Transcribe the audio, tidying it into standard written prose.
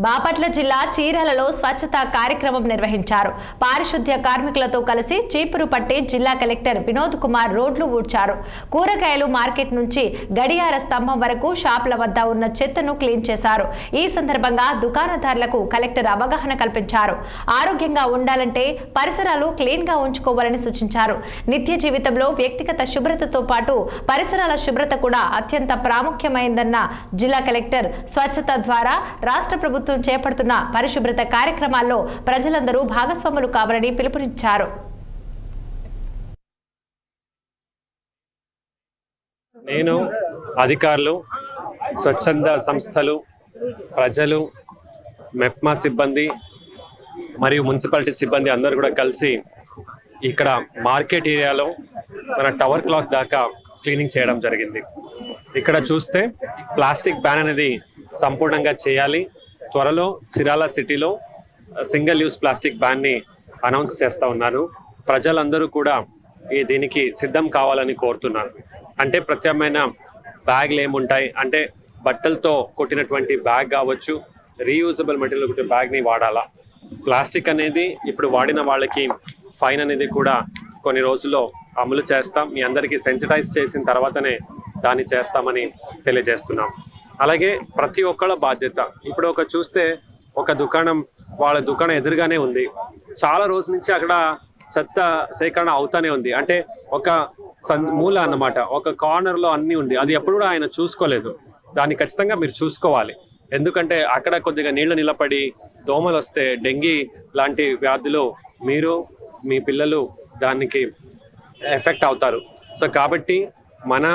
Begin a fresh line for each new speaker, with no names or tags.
బాపట్ల జిల్లా చీరాలలో స్వచ్ఛత కార్యక్రమం నిర్వహించారు. పారిశుద్ధ్య కార్మికులతో కలిసి చీపురు పట్టి జిల్లా కలెక్టర్ వినోద్ కుమార్ రోడ్లు ఊడ్చారు. కూరగాయలు మార్కెట్ నుంచి గడియార స్తంభం వరకు షాపుల వద్ద ఉన్న చెత్తను క్లీన్ చేశారు. ఈ సందర్భంగా దుకాణదారులకు కలెక్టర్ అవగాహన కల్పించారు. ఆరోగ్యంగా ఉండాలంటే పరిసరాలు క్లీన్ గా ఉంచుకోవాలని సూచించారు. నిత్య జీవితంలో వ్యక్తిగత శుభ్రతతో పాటు పరిసరాల శుభ్రత కూడా అత్యంత ప్రాముఖ్యమైందన్న జిల్లా కలెక్టర్ స్వచ్ఛత ద్వారా రాష్ట్ర ప్రభుత్వం చేపడుతున్న పరిశుభ్రత కార్యక్రమాల్లో ప్రజలందరూ భాగస్వాములు కావాలని పిలుపునిచ్చారు.
నేను అధికారులు, స్వచ్ఛంద సంస్థలు, ప్రజలు, మెప్మా సిబ్బంది మరియు మున్సిపాలిటీ సిబ్బంది అందరూ కూడా కలిసి ఇక్కడ మార్కెట్ ఏరియాలో మన టవర్ క్లాక్ దాకా క్లీనింగ్ చేయడం జరిగింది. ఇక్కడ చూస్తే ప్లాస్టిక్ బ్యాన్ అనేది సంపూర్ణంగా చేయాలి. త్వరలో చీరాల సిటీలో సింగిల్ యూస్ ప్లాస్టిక్ బ్యాన్ని అనౌన్స్ చేస్తూ ఉన్నారు. ప్రజలందరూ కూడా దీనికి సిద్ధం కావాలని కోరుతున్నారు. అంటే ప్రత్యామ్నాయ బ్యాగ్లు ఏముంటాయి అంటే బట్టలతో కొట్టినటువంటి బ్యాగ్ కావచ్చు, రీయూజబుల్ మెటీరియల్ కొట్టే బ్యాగ్ని వాడాలా. ప్లాస్టిక్ అనేది ఇప్పుడు వాడిన వాళ్ళకి ఫైన్ అనేది కూడా కొన్ని రోజుల్లో అమలు చేస్తాం. మీ అందరికీ సెన్సిటైజ్ చేసిన తర్వాతనే దాన్ని చేస్తామని తెలియజేస్తున్నాం. అలాగే ప్రతి ఒక్కళ్ళ బాధ్యత. ఇప్పుడు చూస్తే ఒక దుకాణం, వాళ్ళ దుకాణం ఎదురుగానే ఉంది. చాలా రోజుల నుంచి అక్కడ చెత్త సేకరణ అవుతానే ఉంది. అంటే ఒక మూల అన్నమాట, ఒక కార్నర్లో అన్నీ ఉంది. అది ఎప్పుడు కూడా ఆయన చూసుకోలేదు. దాన్ని ఖచ్చితంగా మీరు చూసుకోవాలి. ఎందుకంటే అక్కడ కొద్దిగా నీళ్లు నిలబడి దోమలు వస్తే డెంగీ లాంటి వ్యాధులు మీరు, మీ పిల్లలు దానికి ఎఫెక్ట్ అవుతారు. సో కాబట్టి మన